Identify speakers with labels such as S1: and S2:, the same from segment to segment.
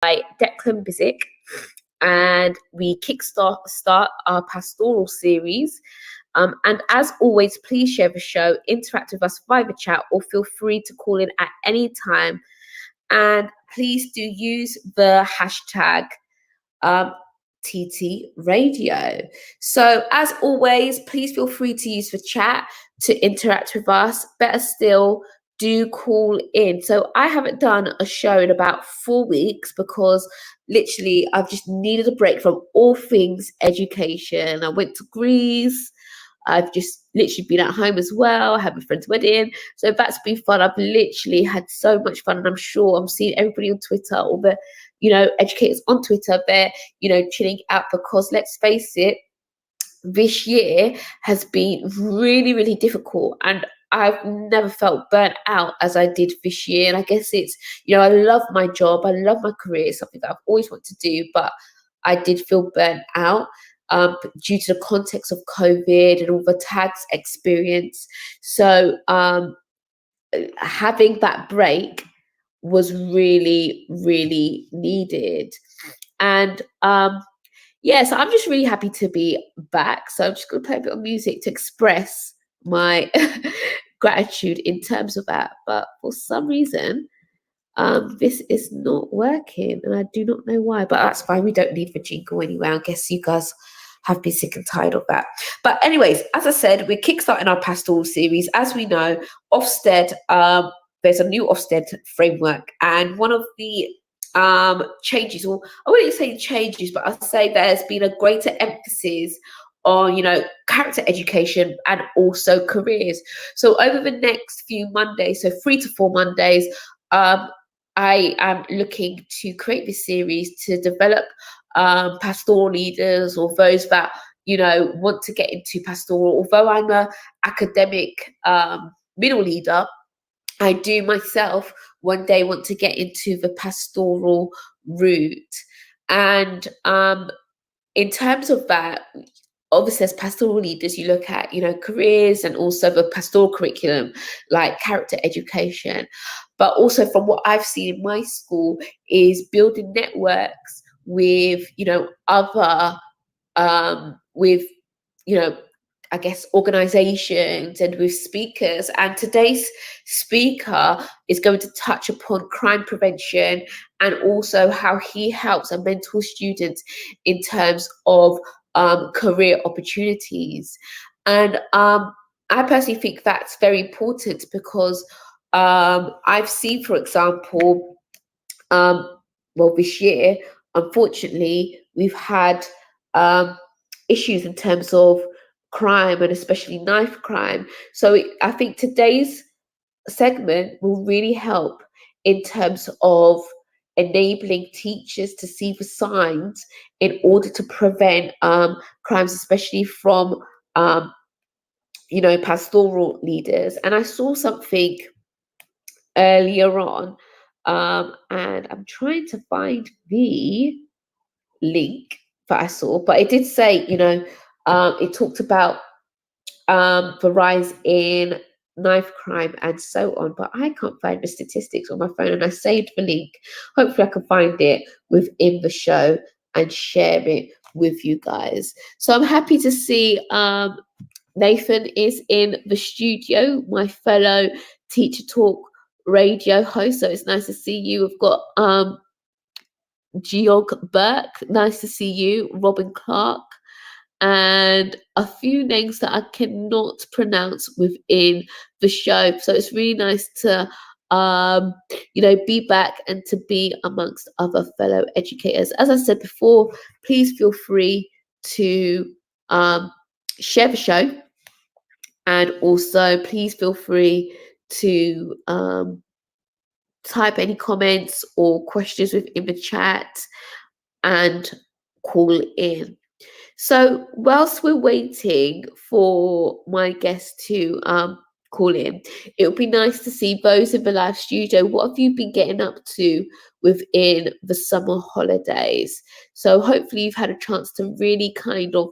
S1: by Declan Bizik, and we start our pastoral series. And as always, please share the show, interact with us via the chat, or feel free to call in at any time. And please do use the hashtag TT Radio. So as always, please feel free to use the chat to interact with us. Better still, do call in. So I haven't done a show in about 4 weeks because literally I've just needed a break from all things education. I went to Greece. I've just literally been at home as well. I had my friend's wedding. So that's been fun. I've literally had so much fun. And I'm sure I'm seeing everybody on Twitter, all the, educators on Twitter, they're, chilling out because let's face it, this year has been really, really difficult. And I've never felt burnt out as I did this year. And I guess it's, I love my job. I love my career. It's something that I've always wanted to do, but I did feel burnt out. Due to the context of COVID and all the tags experience. So having that break was really, really needed. And so I'm just really happy to be back. So I'm just going to play a bit of music to express my gratitude in terms of that. But for some reason, this is not working and I do not know why, but that's fine. We don't need the jingle anyway. I guess you guys have been sick and tired of that. But anyways, as I said, we're kickstarting our pastoral series. As we know, Ofsted, there's a new Ofsted framework, and one of the changes, or I wouldn't say changes, but I'll say there's been a greater emphasis on, character education and also careers. So over the next few Mondays, so 3 to 4 Mondays, I am looking to create this series to develop pastoral leaders or those that want to get into pastoral. Although I'm a academic middle leader, I do myself one day want to get into the pastoral route. And in terms of that, obviously as pastoral leaders, you look at careers and also the pastoral curriculum like character education. But also from what I've seen in my school is building networks with other with I guess organizations and with speakers. And today's speaker is going to touch upon crime prevention and also how he helps and mentors students in terms of career opportunities. And I personally think that's very important because I've seen, for example, this year, unfortunately, we've had issues in terms of crime and especially knife crime. So I think today's segment will really help in terms of enabling teachers to see the signs in order to prevent crimes, especially from pastoral leaders. And I saw something earlier on, and I'm trying to find the link that I saw, but it did say, it talked about the rise in knife crime and so on, but I can't find the statistics on my phone, and I saved the link. Hopefully I can find it within the show and share it with you guys. So I'm happy to see Nathan is in the studio, my fellow Teacher Talk radio host. So it's nice to see you. We've got Georg Burke, nice to see you, Robin Clark, and a few names that I cannot pronounce within the show. So it's really nice to be back and to be amongst other fellow educators. As I said before, please feel free to share the show, and also please feel free to type any comments or questions within the chat and call in. So whilst we're waiting for my guest to call in, it would be nice to see those in the live studio. What have you been getting up to within the summer holidays? So hopefully you've had a chance to really kind of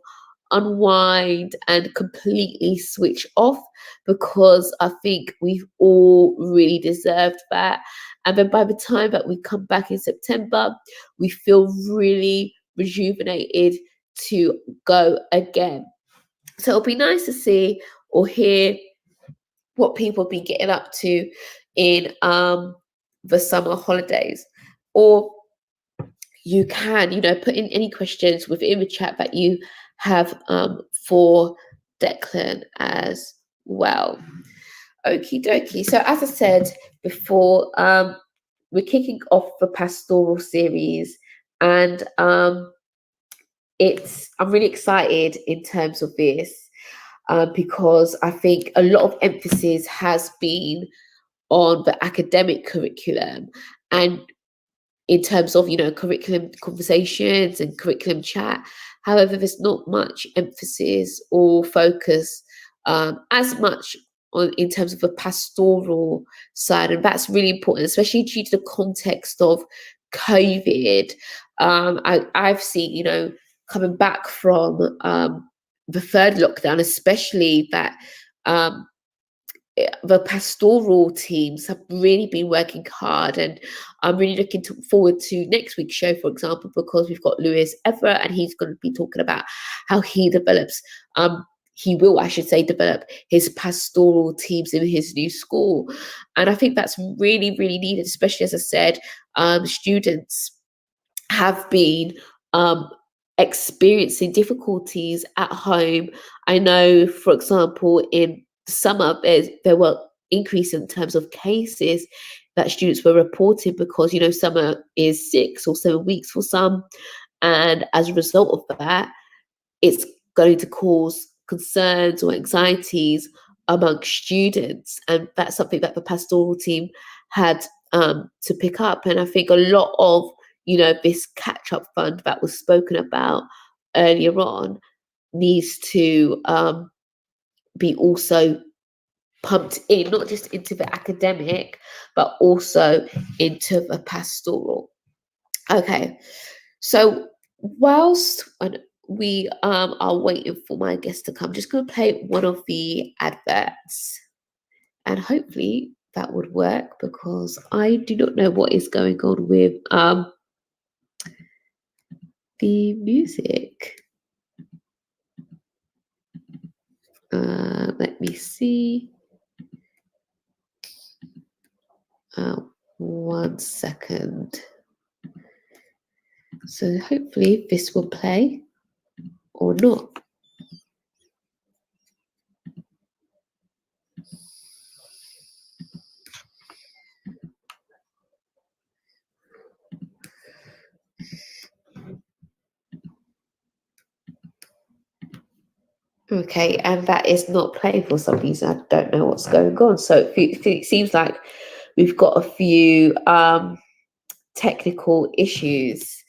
S1: unwind and completely switch off, because I think we've all really deserved that. And then by the time that we come back in September, we feel really rejuvenated to go again. So it'll be nice to see or hear what people be getting up to in the summer holidays. Or you can, put in any questions within the chat that you have for Declan as well. Okie dokie. So as I said before, we're kicking off the pastoral series, and I'm really excited in terms of this, because I think a lot of emphasis has been on the academic curriculum, and in terms of curriculum conversations and curriculum chat. However, there's not much emphasis or focus as much on in terms of the pastoral side, and that's really important, especially due to the context of COVID. I've seen, coming back from the third lockdown, especially that the pastoral teams have really been working hard, and I'm really looking forward to next week's show, for example, because we've got Lewis Everett, and he's going to be talking about how he develops, he will, I should say, develop his pastoral teams in his new school. And I think that's really, really needed, especially, as I said, students have been experiencing difficulties at home. I know, for example, in summer, there were increase in terms of cases that students were reporting, because summer is 6 or 7 weeks for some, and as a result of that, it's going to cause concerns or anxieties amongst students, and that's something that the pastoral team had to pick up. And I think a lot of this catch-up fund that was spoken about earlier on needs to be also pumped in, not just into the academic, but also into the pastoral. Okay, so whilst we are waiting for my guest to come, I'm just going to play one of the adverts, and hopefully that would work, because I do not know what is going on with the music. Let me see. 1 second. So hopefully this will play or not. Okay, and that is not playing for some reason. I don't know what's going on. So it seems like we've got a few technical issues.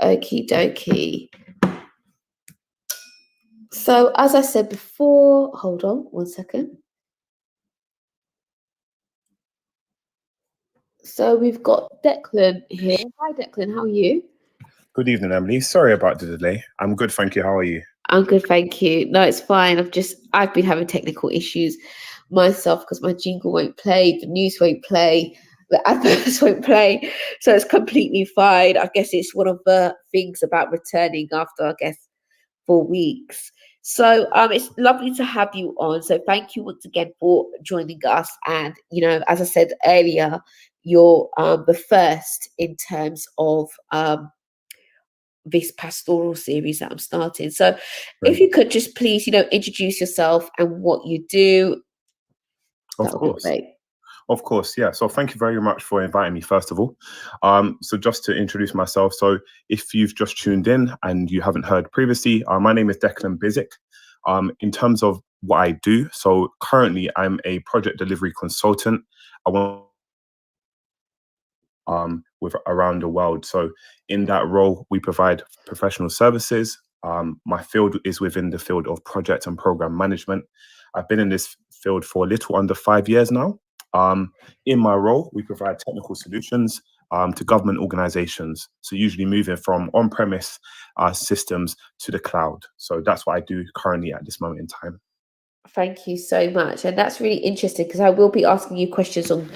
S1: Okie dokie. So as I said before, hold on 1 second. So we've got Declan here. Hi Declan, how are you?
S2: Good evening, Emily. Sorry about the delay. I'm good, thank you. How are you?
S1: I'm good, thank you. No, it's fine. I've been having technical issues myself, because my jingle won't play, the news won't play, the adverts won't play. So it's completely fine. I guess it's one of the things about returning after, I guess, 4 weeks. So it's lovely to have you on. So thank you once again for joining us. And, as I said earlier, you're the first in terms of this pastoral series that I'm starting. So if you could just please, introduce yourself and what you do.
S2: Of course, yeah. So thank you very much for inviting me, first of all. So just to introduce myself, so if you've just tuned in and you haven't heard previously, my name is Declan Bizik. In terms of what I do, so currently I'm a project delivery consultant. I want with around the world. So in that role, we provide professional services. My field is within the field of project and program management. I've been in this field for a little under 5 years now. In my role, we provide technical solutions to government organizations. So usually moving from on-premise systems to the cloud. So that's what I do currently at this moment in time.
S1: Thank you so much. And that's really interesting because I will be asking you questions on,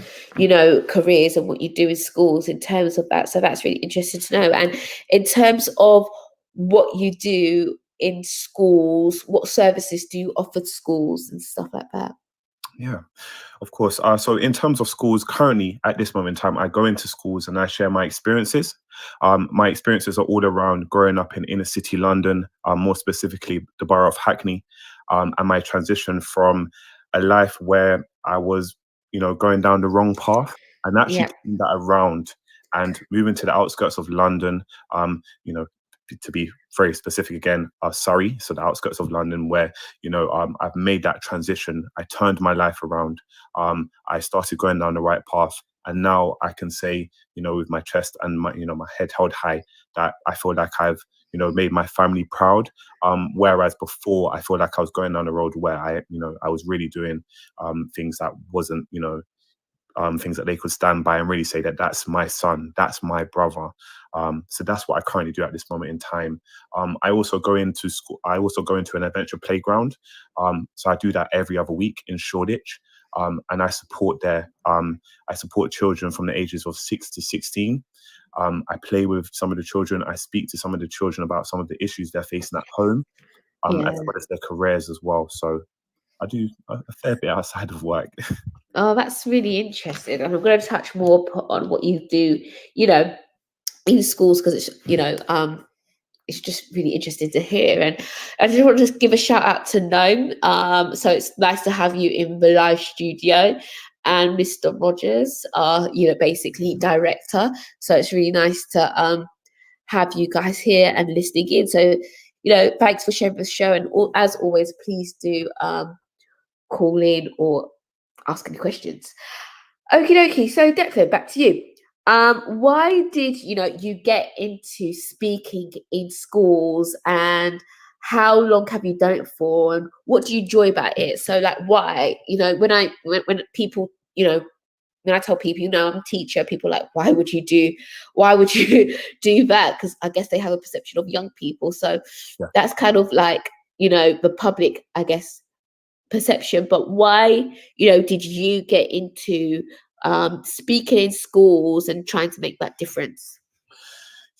S1: careers and what you do in schools in terms of that. So that's really interesting to know. And in terms of what you do in schools, what services do you offer to schools and stuff like that?
S2: Yeah. Of course. So in terms of schools, currently at this moment in time, I go into schools and I share my experiences. My experiences are all around growing up in inner city London, more specifically the borough of Hackney, and my transition from a life where I was, going down the wrong path and actually
S1: Yeah.
S2: turning that around and moving to the outskirts of London. You know, to be very specific again, Surrey, so the outskirts of London, where I've made that transition. I turned my life around. I started going down the right path, and now I can say, with my chest and my head held high, that I feel like I've made my family proud. Whereas before, I feel like I was going down the road where I was really doing things that wasn't things that they could stand by and really say that that's my son, that's my brother. So that's what I currently do at this moment in time. I also go into school. I also go into an adventure playground. So I do that every other week in Shoreditch. And I support there. I support children from the ages of 6 to 16. I play with some of the children. I speak to some of the children about some of the issues they're facing at home,
S1: Yeah.
S2: as well as their careers as well. So I do a fair bit outside of work.
S1: Oh, that's really interesting. And I'm going to touch more on what you do, you know, in schools because it's just really interesting to hear. And I just want to just give a shout out to Gnome. So it's nice to have you in the live studio. And Mr. Rogers, basically director. So it's really nice to have you guys here and listening in. So, thanks for sharing the show. And as always, please do call in or ask any questions. Okie dokie. So Declan, back to you. Why did you get into speaking in schools, and how long have you done it for, and what do you enjoy about it? So like, why? When people, when I tell people, I'm a teacher, people are like, why would you do that? Because I guess they have a perception of young people. So
S2: Yeah.
S1: that's kind of like, the public, I guess, perception. But why, did you get into speaking in schools and trying to make that difference?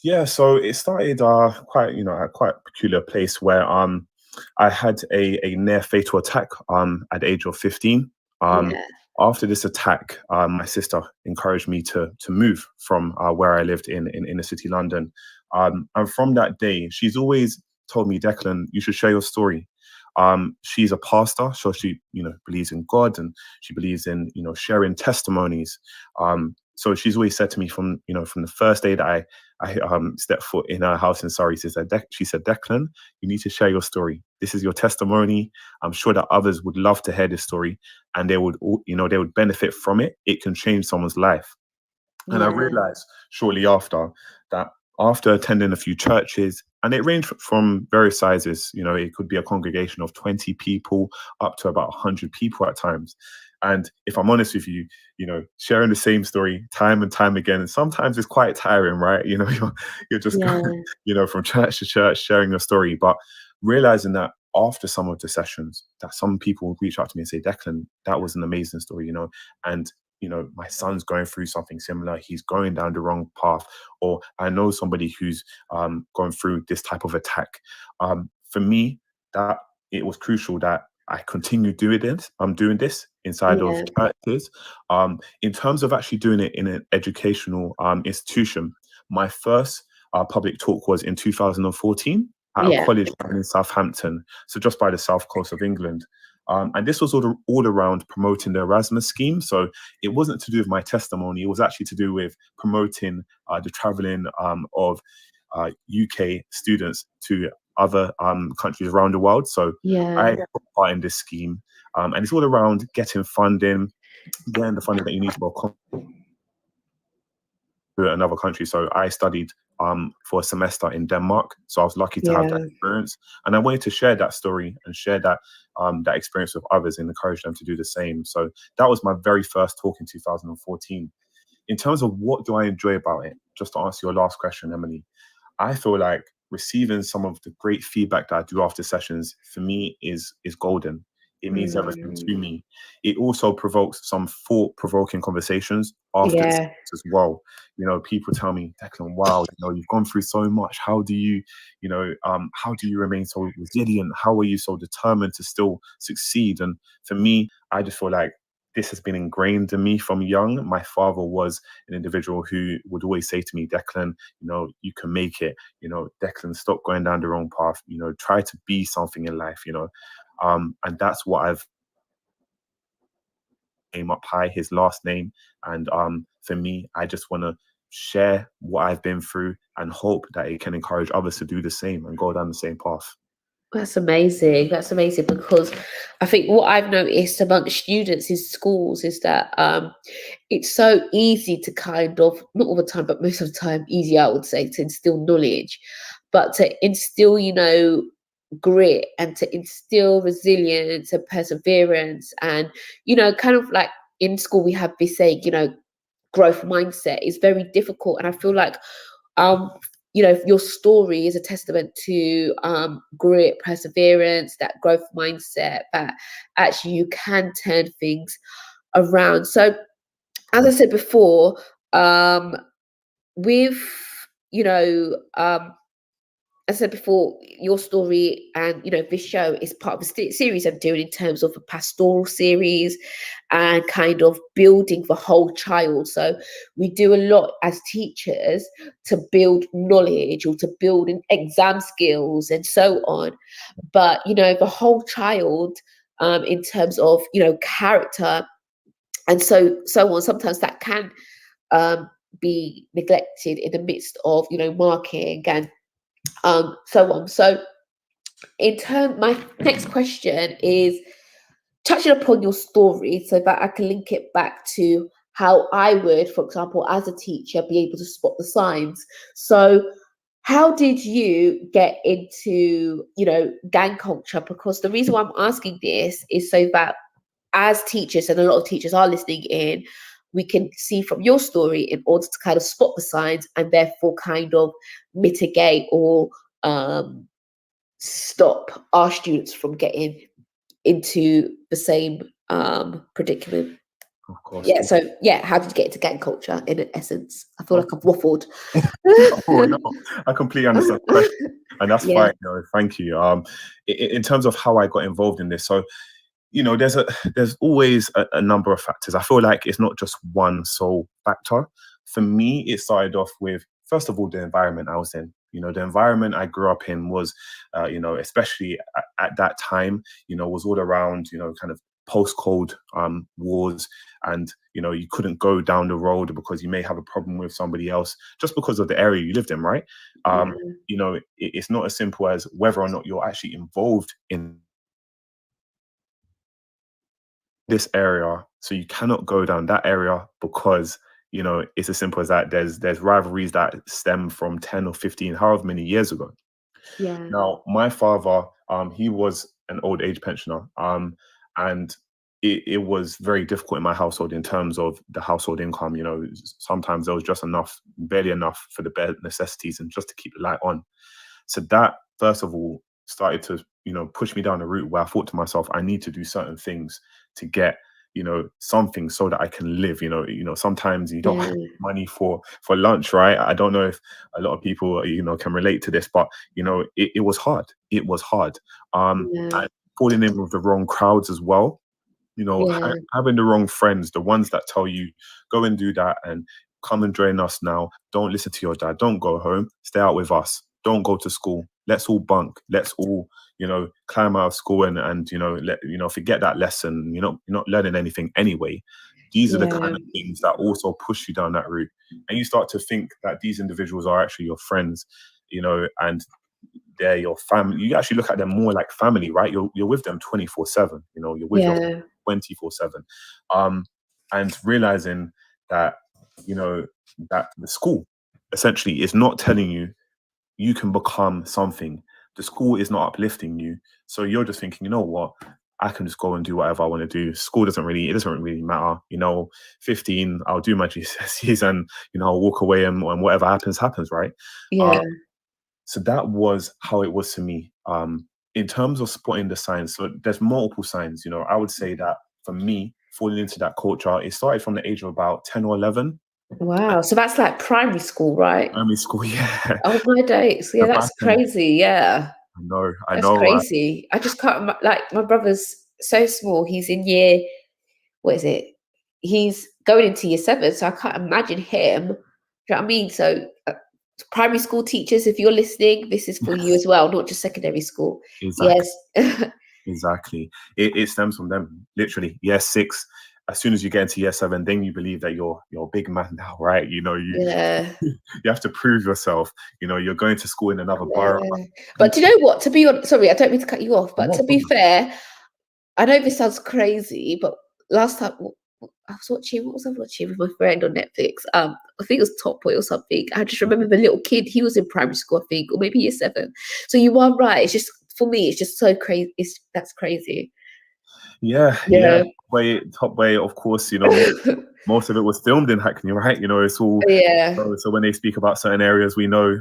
S2: Yeah, so it started quite at quite a peculiar place where I had a near fatal attack at the age of 15. Um
S1: Yeah,
S2: After this attack, my sister encouraged me to move from where I lived in inner city London. And from that day, she's always told me, Declan, you should share your story. She's a pastor, so she believes in God, and she believes in sharing testimonies. So she's always said to me from the first day that I stepped foot in her house in Surrey. She said, Declan, you need to share your story. This is your testimony. I'm sure that others would love to hear this story, and they would they would benefit from it. It can change someone's life. And I
S1: yeah,
S2: realized shortly after that, after attending a few churches, and it ranged from various sizes, it could be a congregation of 20 people up to about 100 people at times. And if I'm honest with you, sharing the same story time and time again, and sometimes it's quite tiring, right? You're just
S1: yeah,
S2: going, from church to church, sharing your story. But realizing that after some of the sessions, that some people would reach out to me and say, Declan, that was an amazing story, and my son's going through something similar. He's going down the wrong path, or I know somebody who's gone through this type of attack. For me, that it was crucial that I continue doing this. I'm doing this inside of
S1: yeah,
S2: churches. In terms of actually doing it in an educational institution, my first public talk was in 2014 at a
S1: yeah,
S2: college in Southampton, so just by the south coast of England. And this was all around promoting the Erasmus scheme. So it wasn't to do with my testimony. It was actually to do with promoting the traveling of UK students to other countries around the world. So
S1: yeah,
S2: I took part in this scheme. And it's all around getting funding, getting the funding that you need to go to another country. So I studied for a semester in Denmark. So I was lucky to have that
S1: yeah.
S2: experience, and I wanted to share that story and share that experience with others and encourage them to do the same. So that was my very first talk in 2014. in terms of what do I enjoy about it, just to answer your last question, Emily, I feel like receiving some of the great feedback that I do after sessions for me is golden. It means everything to me. It also provokes some thought-provoking conversations after the
S1: Yeah.
S2: sessions as well. You know, people tell me, Declan, wow, you know, you've gone through so much. How do you, how do you remain so resilient? How are you so determined to still succeed? And for me, I just feel like this has been ingrained in me from young. My father was an individual who would always say to me, Declan, you know, you can make it. You know, Declan, stop going down the wrong path. You know, try to be something in life. You know, and that's what I've name up high, his last name. And for me, I just want to share what I've been through and hope that it can encourage others to do the same and go down the same path.
S1: That's amazing. That's amazing, because I think what I've noticed amongst students in schools is that it's so easy to kind of, not all the time, but most of the time, easy, I would say, to instill knowledge, but to instill, grit, and to instill resilience and perseverance. And, kind of like in school, we have this saying, growth mindset is very difficult. And I feel like, um, your story is a testament to grit, perseverance, that growth mindset, that actually you can turn things around. So, as I said before, with, you know, as I said before, your story and this show is part of a series I'm doing in terms of a pastoral series and kind of building the whole child. So we do a lot as teachers to build knowledge or to build exam skills and so on. But the whole child, in terms of character and so on, sometimes that can be neglected in the midst of marking and so on. So, my next question is touching upon your story, so that I can link it back to how I would, for example, as a teacher, be able to spot the signs. So, how did you get into, gang culture? Because the reason why I'm asking this is so that as teachers, and a lot of teachers are listening in, we can see from your story in order to kind of spot the signs and therefore kind of mitigate or stop our students from getting into the same predicament.
S2: Of course.
S1: Yeah. So how did you get into gang culture in essence? I feel like I've waffled.
S2: Oh no, I completely understand the question, and that's
S1: Yeah.
S2: fine. Thank you. In terms of how I got involved in this, so there's always a number of factors. I feel like it's not just one sole factor. For me, it started off with, first of all, the environment I was in. The environment I grew up in was, especially at that time, was all around, kind of post-Cold wars, and you couldn't go down the road because you may have a problem with somebody else just because of the area you lived in, right? It's not as simple as whether or not you're actually involved in this area, so you cannot go down that area because it's as simple as that. There's rivalries that stem from 10 or 15, however many years ago.
S1: Yeah.
S2: Now, my father, he was an old age pensioner, and it was very difficult in my household in terms of the household income. Sometimes there was just enough, barely enough for the bare necessities and just to keep the light on. So that, first of all, started to push me down a route where I thought to myself, I need to do certain things to get something so that I can live. Sometimes you don't have money for lunch, right? I don't know if a lot of people can relate to this, but it was hard. It was hard. And falling in with the wrong crowds as well. Having the wrong friends, the ones that tell you go and do that and come and join us now. Don't listen to your dad. Don't go home. Stay out with us. Don't go to school. Let's all bunk. Let's all, climb out of school and forget that lesson. You're not learning anything anyway. These are the kind of things that also push you down that route. And you start to think that these individuals are actually your friends, and they're your family. You actually look at them more like family, right? You're with them 24/7. You're with your 24/7. And realizing that, that the school essentially is not telling you can become something. The school is not uplifting you. So you're just thinking, you know what? I can just go and do whatever I want to do. School doesn't really matter. 15, I'll do my GCSEs and, I'll walk away and whatever happens, right?
S1: Yeah.
S2: So that was how it was to me. In terms of spotting the signs, so there's multiple signs. I would say that for me, falling into that culture, it started from the age of about 10 or 11.
S1: Wow. So that's like primary school, right?
S2: Primary school, yeah.
S1: Oh my days. Yeah, that's crazy. Yeah.
S2: I
S1: That's
S2: know.
S1: crazy. I just can't, like, my brother's so small. He's in year, what is it? He's going into year 7. So I can't imagine him. Do you know what I mean? So primary school teachers, if you're listening, this is for you as well, not just secondary school.
S2: Exactly.
S1: Yes.
S2: Exactly. It stems from them, literally. Year 6, as soon as you get into year 7, then you believe that you're a big man now, right? You have to prove yourself. You're going to school in another borough.
S1: But do you know what? To be honest, sorry, I don't mean to cut you off, but to be fair, I know this sounds crazy, but last time I was watching, what was I watching with my friend on Netflix? I think it was Top Boy or something. I just remember the little kid, he was in primary school, I think, or maybe year 7. So you are right. It's just, for me, it's just so crazy. That's crazy.
S2: Yeah. Top Boy, of course, most of it was filmed in Hackney, right? It's all So when they speak about certain areas, we know,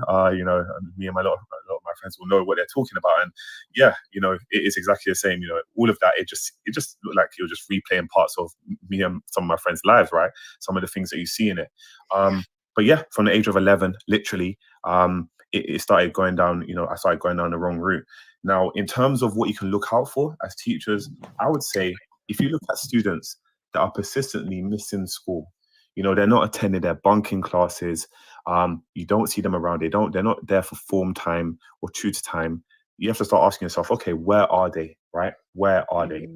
S2: me and a lot of my friends will know what they're talking about, and it is exactly the same. All of that, it just looked like you're just replaying parts of me and some of my friends' lives, right? Some of the things that you see in it. But yeah, from the age of 11, literally, it started going down. I started going down the wrong route. Now, in terms of what you can look out for as teachers, I would say if you look at students that are persistently missing school, they're not attending, they're bunking classes. You don't see them around. They're not there for form time or tutor time. You have to start asking yourself, okay, where are they? Right? Where are they?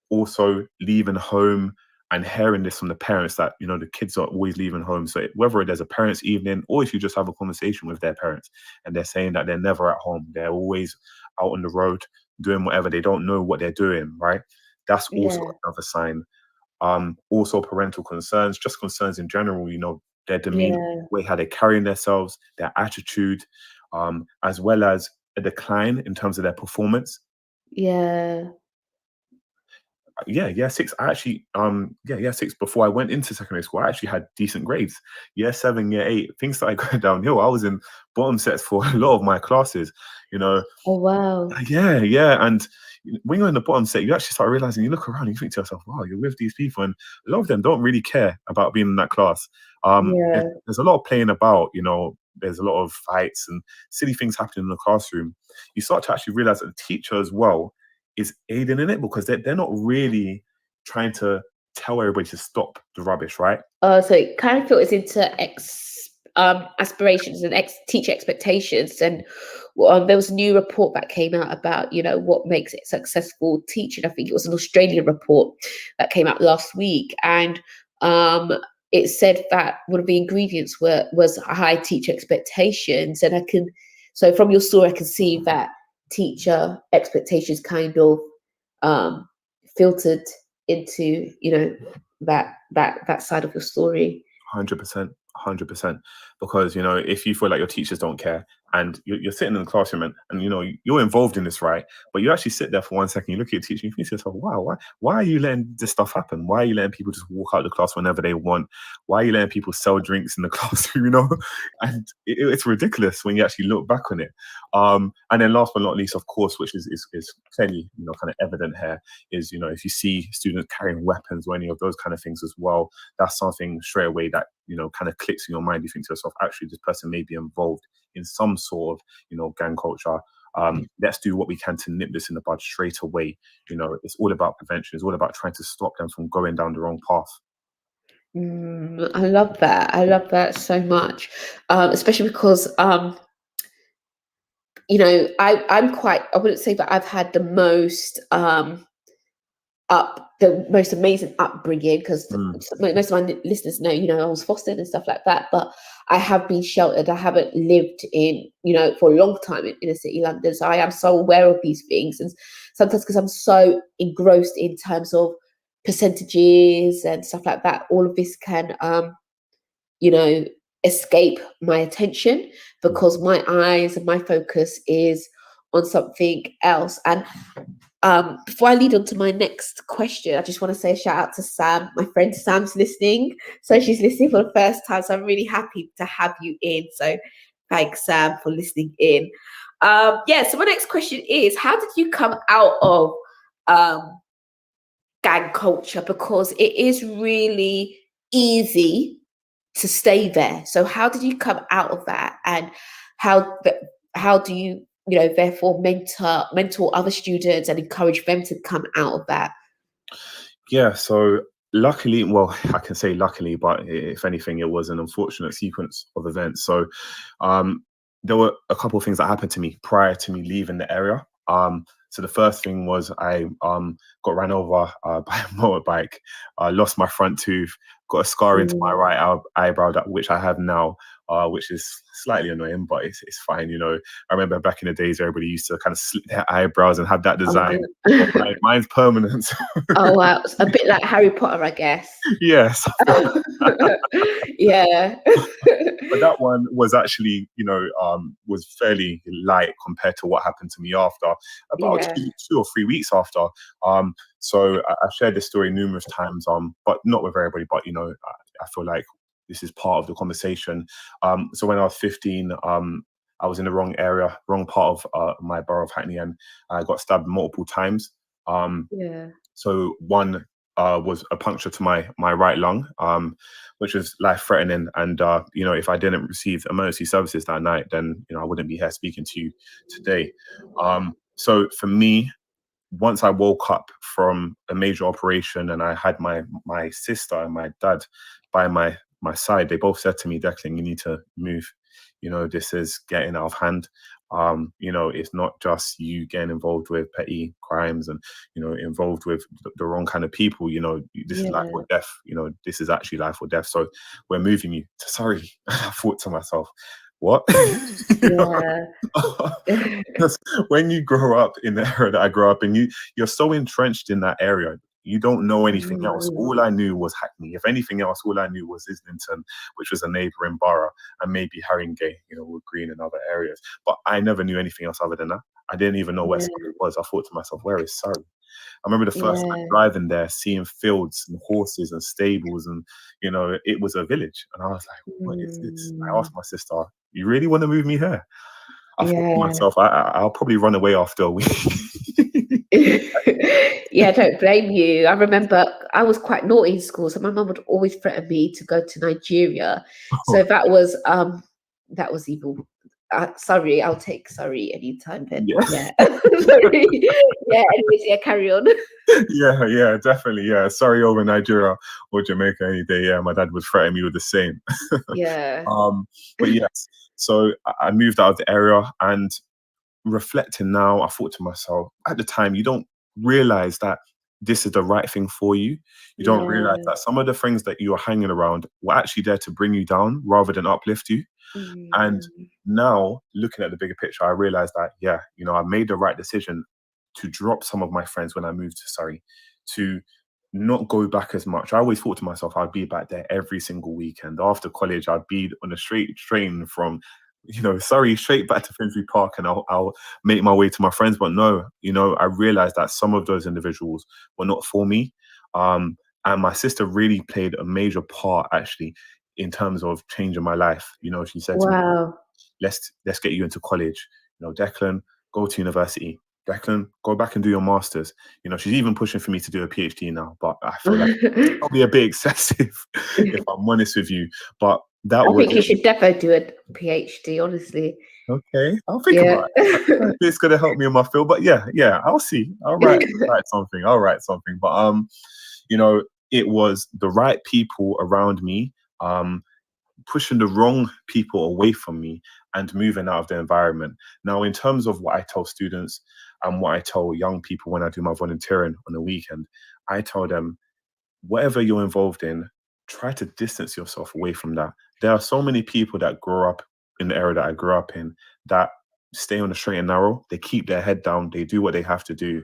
S2: Also leaving home and hearing this from the parents that, the kids are always leaving home. So whether there's a parents' evening or if you just have a conversation with their parents and they're saying that they're never at home, they're always out on the road doing whatever, they don't know what they're doing, right? That's also another sign. Also parental concerns, just concerns in general, their demeanor, way how they're carrying themselves, their attitude, as well as a decline in terms of their performance. Year 6, I actually, year 6, before I went into secondary school, I actually had decent grades. Year 7, year 8, things started going downhill. I was in bottom sets for a lot of my classes,
S1: Oh, wow.
S2: Yeah. And when you're in the bottom set, you actually start realizing, you look around and you think to yourself, wow, you're with these people. And a lot of them don't really care about being in that class. There's a lot of playing about, there's a lot of fights and silly things happening in the classroom. You start to actually realize that the teacher as well is aiding in it because they're not really trying to tell everybody to stop the rubbish, right?
S1: So it kind of filters into aspirations and teacher expectations. And there was a new report that came out about, what makes it successful teaching. I think it was an Australian report that came out last week. And it said that one of the ingredients was high teacher expectations. And so from your story, I can see that teacher expectations kind of filtered into, that side of your story.
S2: 100%. Because if you feel like your teachers don't care and you're sitting in the classroom and you're involved in this, right, but you actually sit there for 1 second, you look at your teacher and you think to yourself, wow, why are you letting this stuff happen? Why are you letting people just walk out of the class whenever they want? Why are you letting people sell drinks in the classroom? And it's ridiculous when you actually look back on it. And then last but not least, of course, which is clearly kind of evident here, is if you see students carrying weapons or any of those kind of things as well, that's something straight away that kind of clicks in your mind. You think to yourself, actually, this person may be involved in some sort of gang culture. Let's do what we can to nip this in the bud straight away. It's all about prevention. It's all about trying to stop them from going down the wrong path.
S1: I love that. I love that so much, especially because I'm I wouldn't say that I've had the most amazing upbringing, because most of my listeners know, I was fostered and stuff like that, but I have been sheltered. I haven't lived in, for a long time in inner city London. So I am so aware of these things. And sometimes because I'm so engrossed in terms of percentages and stuff like that, all of this can, escape my attention because my eyes and my focus is on something else. And Before I lead on to my next question, I just want to say a shout out to Sam. My friend Sam's listening. So she's listening for the first time. So I'm really happy to have you in. So thanks, Sam, for listening in. So my next question is, how did you come out of gang culture? Because it is really easy to stay there. So how did you come out of that? And how do you therefore mentor other students and encourage them to come out of that?
S2: Yeah, so luckily, well, I can say luckily, but if anything, it was an unfortunate sequence of events. So there were a couple of things that happened to me prior to me leaving the area. So the first thing was I got ran over by a motorbike, lost my front tooth, got a scar into my right eyebrow, which I have now, which is slightly annoying, but it's fine. I remember back in the days, everybody used to kind of slit their eyebrows and have that design. Mine's permanent.
S1: Oh wow, a bit like Harry Potter, I guess.
S2: Yes.
S1: Yeah.
S2: But that one was actually, was fairly light compared to what happened to me after about 2 or 3 weeks after. So I've shared this story numerous times, but not with everybody. But I feel like this is part of the conversation. So when I was 15, I was in the wrong area, wrong part of my borough of Hackney, and I got stabbed multiple times. So one was a puncture to my right lung, which was life-threatening. And if I didn't receive emergency services that night, then I wouldn't be here speaking to you today. So for me, once I woke up from a major operation and I had my sister and my dad by my side, they both said to me, "Declan, you need to move. This is getting out of hand. It's not just you getting involved with petty crimes and, involved with the wrong kind of people. This is life or death. This is actually life or death. So we're moving you to Surrey." I thought to myself, what? Because when you grow up in the area that I grew up in, you're so entrenched in that area. You don't know anything else. All I knew was Hackney. If anything else, all I knew was Islington, which was a neighbouring borough, and maybe Haringey, Wood Green and other areas. But I never knew anything else other than that. I didn't even know where Surrey was. I thought to myself, where is Surrey? I remember the first time driving there, seeing fields and horses and stables, and it was a village. And I was like, what is this? I asked my sister, "You really want to move me here?" I thought to myself, I'll probably run away after a week.
S1: Yeah, I don't blame you. I remember I was quite naughty in school, so my mum would always threaten me to go to Nigeria. So that was evil. Sorry, I'll take Surrey anytime then. Yeah. Sorry. Yeah, anyways, carry on.
S2: Yeah, definitely. Yeah. Sorry over Nigeria or Jamaica any day. Yeah, my dad would threaten me with the same.
S1: Yeah.
S2: But yes, so I moved out of the area, and reflecting now, I thought to myself, at the time, you don't realize that this is the right thing for you. You don't realize that some of the things that you are hanging around were actually there to bring you down rather than uplift you. And now, looking at the bigger picture, I realized that, I made the right decision to drop some of my friends when I moved to Surrey, to not go back as much. I always thought to myself, I'd be back there every single weekend. After college, I'd be on a straight train from Surrey straight back to Finsbury Park, and I'll make my way to my friends. But no, I realized that some of those individuals were not for me. And my sister really played a major part, actually, in terms of changing my life. She said to me, let's get you into college. Declan, go to university. Declan, go back and do your master's. She's even pushing for me to do a PhD now, but I feel like it's probably a bit excessive, if I'm honest with you. But I
S1: think you should definitely do a PhD, honestly.
S2: Okay, I'll think about it. It's going to help me in my field, but yeah, I'll see. I'll write something. But it was the right people around me, pushing the wrong people away from me and moving out of the environment. Now, in terms of what I tell students and what I tell young people when I do my volunteering on the weekend, I tell them, whatever you're involved in, try to distance yourself away from that. There are so many people that grow up in the area that I grew up in that stay on the straight and narrow. They keep their head down. They do what they have to do.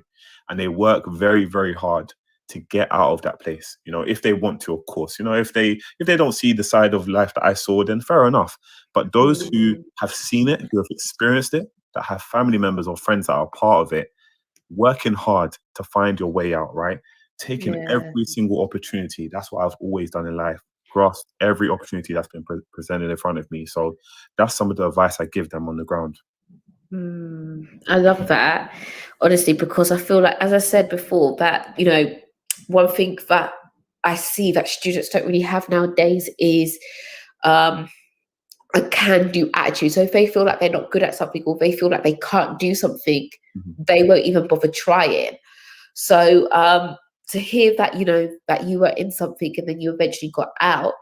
S2: And they work very, very hard to get out of that place. If they want to, of course. If they don't see the side of life that I saw, then fair enough. But those who have seen it, who have experienced it, that have family members or friends that are part of it, working hard to find your way out, right? Taking
S1: Yeah.
S2: every single opportunity. That's what I've always done in life. Grasped every opportunity that's been presented in front of me. So that's some of the advice I give them on the ground.
S1: I love that, honestly, because I feel like, as I said before, that, you know, one thing that I see that students don't really have nowadays is a can-do attitude. So if they feel like they're not good at something, or they feel like they can't do something, they won't even bother trying. So to hear that, you know, that you were in something and then you eventually got out,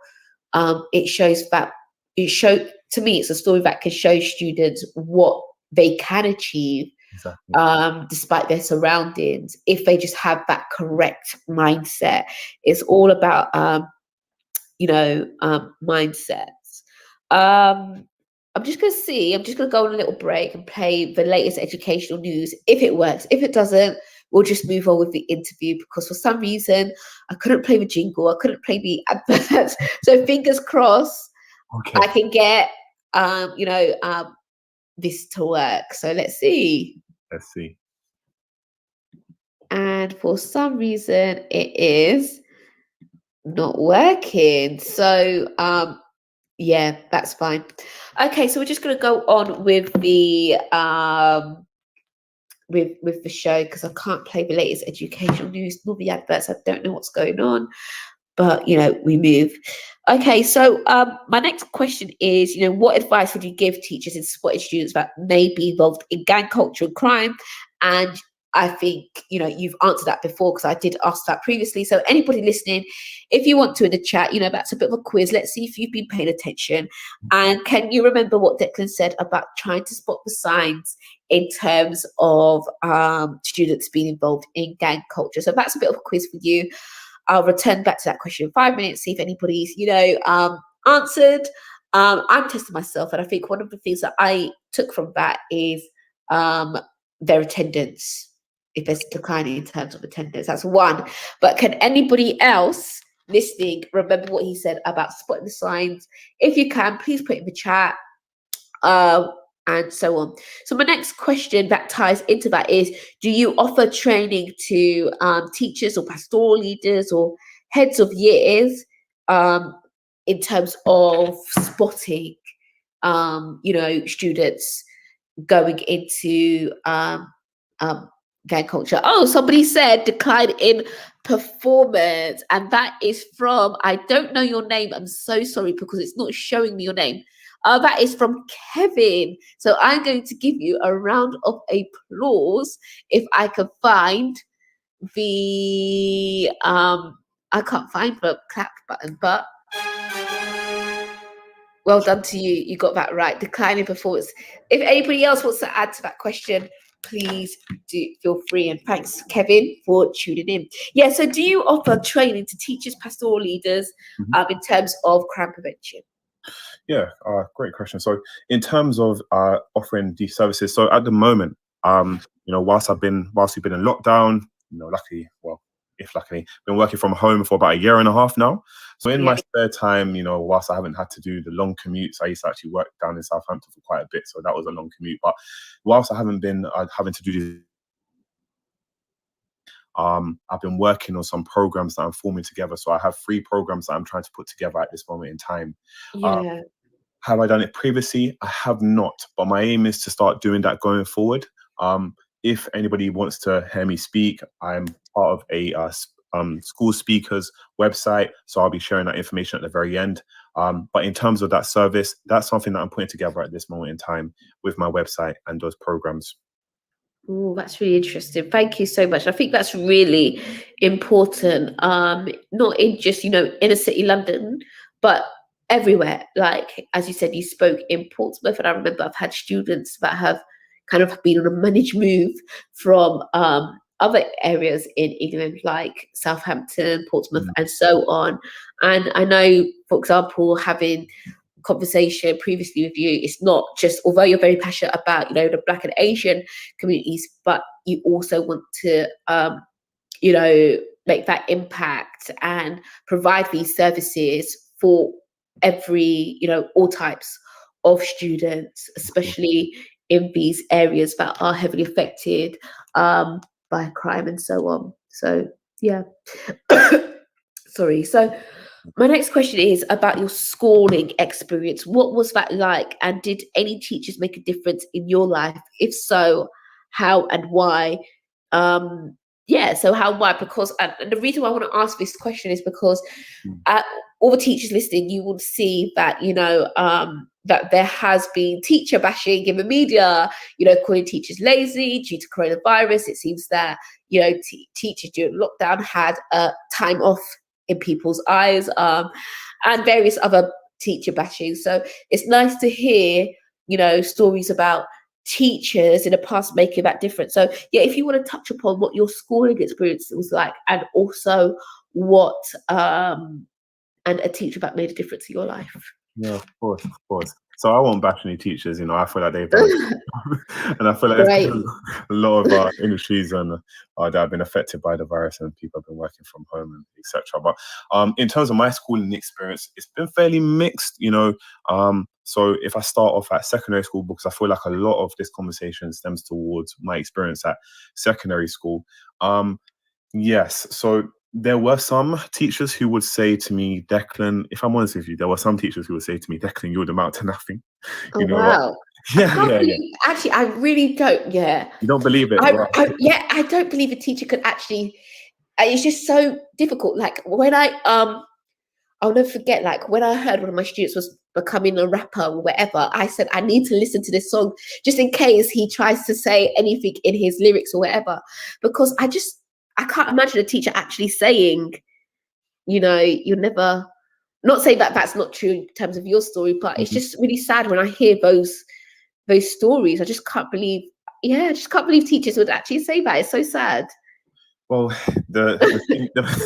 S1: it shows that, to me, it's a story that can show students what they can achieve,
S2: Exactly.
S1: despite their surroundings, if they just have that correct mindset. It's all about mindsets. I'm just gonna go on a little break and play the latest educational news. If it works, if it doesn't, we'll just move on with the interview, because for some reason I couldn't play the jingle, I couldn't play the adverts. So fingers crossed,
S2: Okay.
S1: I can get this to work. So let's see.
S2: Let's see.
S1: And for some reason it is not working. So yeah, that's fine. Okay, so we're just going to go on with the with the show, because I can't play the latest educational news nor the adverts. I don't know what's going on, but you know, we move. Okay, so my next question is, you know, what advice would you give teachers and supported students that may be involved in gang culture and crime? And I think, you know, you've answered that before, because I did ask that previously. So anybody listening, if you want to, in the chat, you know, that's a bit of a quiz. Let's see if you've been paying attention. And can you remember what Declan said about trying to spot the signs in terms of students being involved in gang culture? So that's a bit of a quiz for you. I'll return back to that question in 5 minutes, see if anybody's, you know, answered. I'm testing myself, and I think one of the things that I took from that is their attendance. If there's declining in terms of attendance, that's one. But can anybody else listening remember what he said about spotting the signs? If you can, please put it in the chat. And so on. So my next question that ties into that is, do you offer training to teachers or pastoral leaders or heads of years in terms of spotting, you know, students going into gang culture? Oh, somebody said decline in performance, and that is from, I don't know your name, I'm so sorry, because it's not showing me your name. That is from Kevin. So I'm going to give you a round of applause if I can find the I can't find the clap button, but well done to you. You got that right. Declining performance. If anybody else wants to add to that question, please do feel free. And thanks, Kevin, for tuning in. Yeah, so do you offer training to teachers, pastoral leaders in terms of crime prevention?
S2: Yeah, great question. So in terms of offering these services, so at the moment, you know, whilst we've been in lockdown, you know, luckily, been working from home for about 1.5 years now. So in my spare time, you know, whilst I haven't had to do the long commutes, I used to actually work down in Southampton for quite a bit, so that was a long commute. But whilst I haven't been having to do this, I've been working on some programs that I'm forming together. So I have 3 programs that I'm trying to put together at this moment in time.
S1: Yeah.
S2: Have I done it previously? I have not, but my aim is to start doing that going forward. If anybody wants to hear me speak, I'm part of a school speakers website, so I'll be sharing that information at the very end. But in terms of that service, that's something that I'm putting together at this moment in time with my website and those programs.
S1: Oh, that's really interesting. Thank you so much. I think that's really important. Not in just, you know, inner city London, but everywhere. Like, as you said, you spoke in Portsmouth, and I remember I've had students that have kind of been on a managed move from other areas in England, like Southampton, Portsmouth, and so on. And I know, for example, having conversation previously with you, it's not just, although you're very passionate about, you know, the Black and Asian communities, but you also want to you know, make that impact and provide these services for every, you know, all types of students, especially in these areas that are heavily affected by crime and so on. So yeah. Sorry. So my next question is about your schooling experience. What was that like? And did any teachers make a difference in your life? If so, how and why? Yeah, so how, why? Because, and the reason why I want to ask this question is because all the teachers listening, you will see that, that there has been teacher bashing in the media, calling teachers lazy due to coronavirus. It seems that, teachers during lockdown had time off in people's eyes, and various other teacher bashing. So it's nice to hear, stories about teachers in the past making that difference. So yeah, if you want to touch upon what your schooling experience was like, and also what and a teacher that made a difference in your life.
S2: Yeah, of course. So I won't bash any teachers. I feel like they've done, and I feel like there's been a lot of industries and that have been affected by the virus, and people have been working from home and etc. But in terms of my schooling experience, it's been fairly mixed. So if I start off at secondary school, because I feel like a lot of this conversation stems towards my experience at secondary school. Yes, so there were some teachers who would say to me, Declan, if I'm honest with you, there were some teachers who would say to me, Declan, you would amount to nothing.
S1: Oh, wow.
S2: Yeah.
S1: Actually, I really don't. Yeah.
S2: You don't believe it?
S1: I don't believe a teacher could actually. It's just so difficult. Like when I'll never forget, like when I heard one of my students was becoming a rapper or whatever, I said, I need to listen to this song just in case he tries to say anything in his lyrics or whatever. Because I can't imagine a teacher actually saying, you're never, not saying that that's not true in terms of your story, but it's just really sad when I hear those stories. I just can't believe, teachers would actually say that. It's so sad.
S2: Well,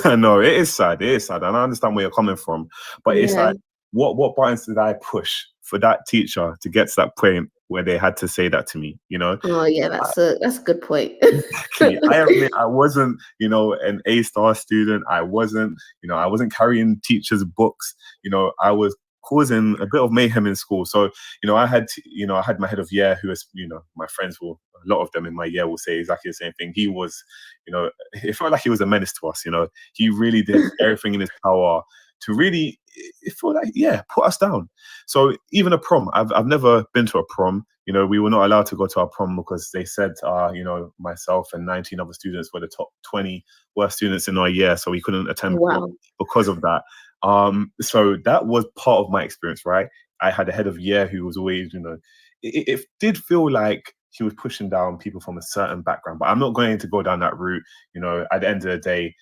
S2: I know it is sad. It is sad, and I understand where you're coming from. But it's like, what buttons did I push for that teacher to get to that point where they had to say that to me?
S1: Oh yeah, that's a good point.
S2: Exactly. I admit I wasn't, an A-star student. I wasn't carrying teachers' books. I was causing a bit of mayhem in school. So, I had my head of year who was, my friends will, a lot of them in my year will say exactly the same thing. He was, it felt like he was a menace to us. He really did everything in his power to really, it felt like, put us down. So even a prom, I've never been to a prom. We were not allowed to go to our prom because they said, myself and 19 other students were the top 20 worst students in our year. So we couldn't attend prom because of that. So that was part of my experience, right? I had a head of year who was always, it did feel like he was pushing down people from a certain background, but I'm not going to go down that route. At the end of the day,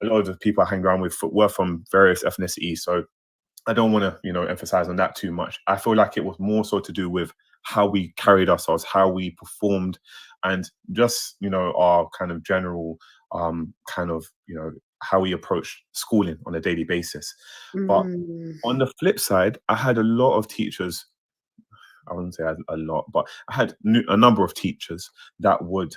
S2: a lot of the people I hang around with were from various ethnicities. So I don't want to, emphasize on that too much. I feel like it was more so to do with how we carried ourselves, how we performed, and just, our kind of general how we approach schooling on a daily basis. But on the flip side, I had a lot of teachers, I wouldn't say a lot, but I had a number of teachers that would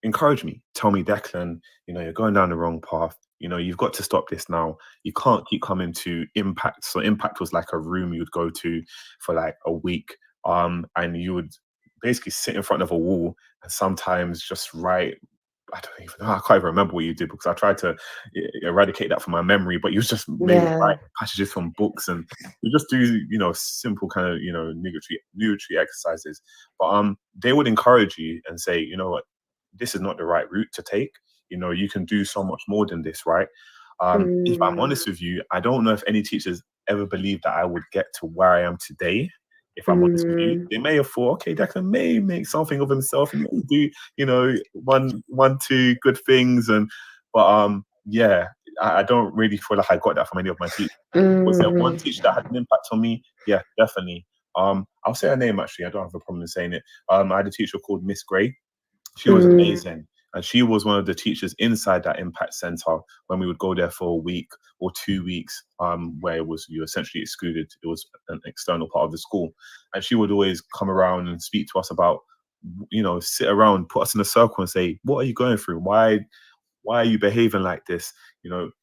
S2: encourage me, tell me, Declan, you're going down the wrong path. You've got to stop this now. You can't keep coming to Impact. So Impact was like a room you'd go to for like a week. And you would basically sit in front of a wall and sometimes just write. I don't even know. I can't even remember what you did because I tried to eradicate that from my memory. But you just mainly write passages from books, and you just do simple kind of nugatory exercises. But they would encourage you and say, you know what, this is not the right route to take. You can do so much more than this, right? If I'm honest with you, I don't know if any teachers ever believed that I would get to where I am today. If I'm honest with you, they may have thought, okay, Declan may make something of himself and do, one, two good things. But I don't really feel like I got that from any of my teachers. Was there one teacher that had an impact on me? Yeah, definitely. I'll say her name actually. I don't have a problem in saying it. I had a teacher called Miss Gray. She was amazing. And she was one of the teachers inside that Impact Center when we would go there for a week or 2 weeks, where you were essentially excluded. It was an external part of the school. And she would always come around and speak to us about, sit around, put us in a circle and say, what are you going through? Why are you behaving like this?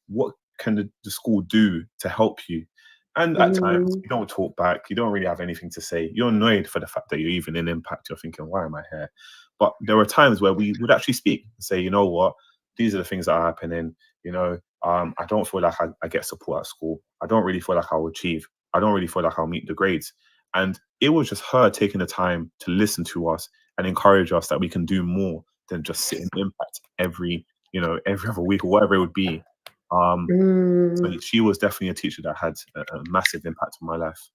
S2: What can the school do to help you? And at times,
S1: Mm,
S2: you don't talk back. You don't really have anything to say. You're annoyed for the fact that you're even in impact. You're thinking, why am I here? But there were times where we would actually speak and say, you know what, these are the things that are happening. I don't feel like I get support at school. I don't really feel like I'll achieve. I don't really feel like I'll meet the grades. And it was just her taking the time to listen to us and encourage us that we can do more than just sit in impact every other week or whatever it would be. So
S1: mm,
S2: she was definitely a teacher that had a massive impact on my life.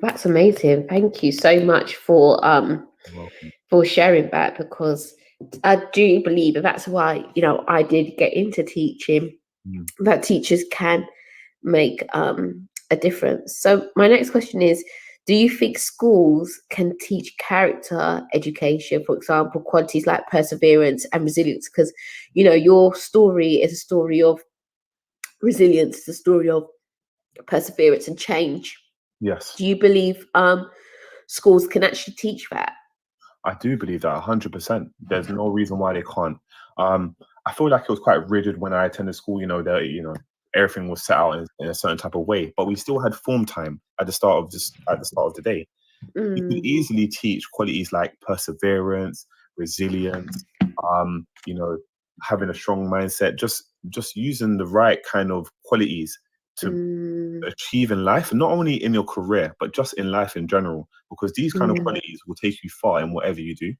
S1: that's amazing. Thank you so much
S2: Welcome.
S1: for sharing that, because I do believe, and that's why I did get into teaching,
S2: Mm.
S1: that teachers can make a difference. So my next question is, do you think schools can teach character education, for example, qualities like perseverance and resilience? Because your story is a story of resilience, it's a story of perseverance and change.
S2: Yes,
S1: Do you believe schools can actually teach that?
S2: I do believe that 100%. There's no reason why they can't. I feel like it was quite rigid when I attended school. Everything was set out in a certain type of way, but we still had form time at the start of the day. You could
S1: Mm,
S2: easily teach qualities like perseverance, resilience, um, you know, having a strong mindset, just using the right kind of qualities to
S1: mm,
S2: achieve in life, not only in your career, but just in life in general, because these kind of
S1: mm,
S2: qualities will take you far in whatever you do.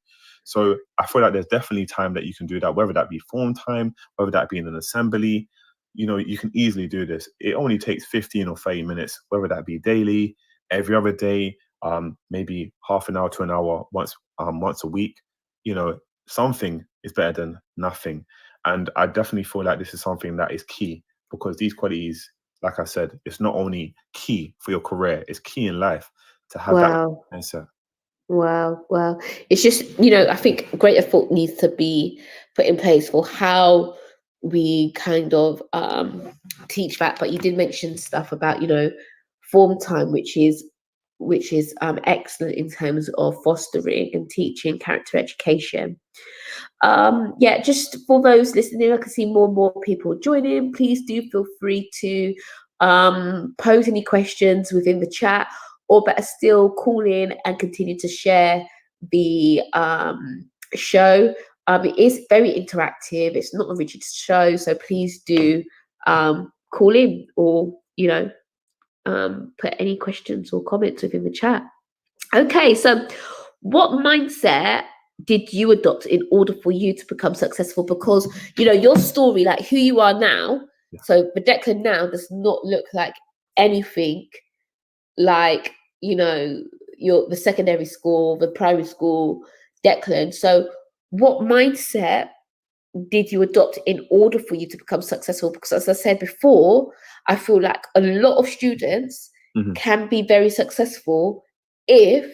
S2: So I feel like there's definitely time that you can do that, whether that be form time, whether that be in an assembly. You can easily do this. It only takes 15 or 30 minutes, whether that be daily, every other day, maybe half an hour to an hour once a week. You know, something is better than nothing. And I definitely feel like this is something that is key because these qualities, like I said, it's not only key for your career, it's key in life to have that
S1: wow.
S2: mindset.
S1: Wow, wow. It's just, I think greater thought needs to be put in place for how we kind of teach that. But you did mention stuff about, form time, which is excellent in terms of fostering and teaching character education. Yeah, just for those listening, I can see more and more people joining. Please do feel free to pose any questions within the chat, or better still, call in and continue to share the show. It is very interactive. It's not a rigid show, so please do call in, or put any questions or comments within the chat. Okay, so what mindset did you adopt in order for you to become successful? Because your story, like who you are now,
S2: Yeah.
S1: so the Declan now does not look like anything like your the secondary school, the primary school Declan. So what mindset did you adopt in order for you to become successful? Because as I said before, I feel like a lot of students
S2: Mhm.
S1: can be very successful if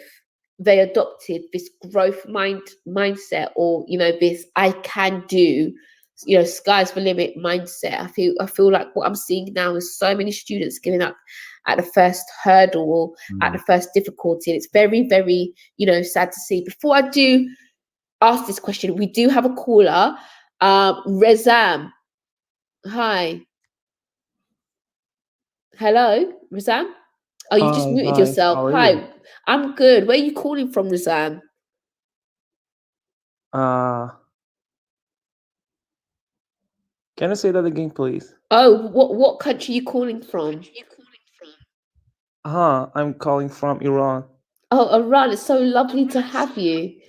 S1: they adopted this growth mindset, or this I can do, sky's the limit mindset. I feel like what I'm seeing now is so many students giving up at the first hurdle or at
S2: Mm.
S1: the first difficulty, and it's very, very sad to see. Before I do ask this question, we do have a caller. Rezam. Hi. Hello, Razam. Oh, you've just
S3: Hi,
S1: muted
S3: hi,
S1: yourself.
S3: how are you?
S1: Hi. I'm good. Where are you calling from, Razam?
S3: Uh, can you say that again, please?
S1: Oh, what country are you calling from?
S3: I'm calling from Iran.
S1: Oh, Iran. It's so lovely to have you.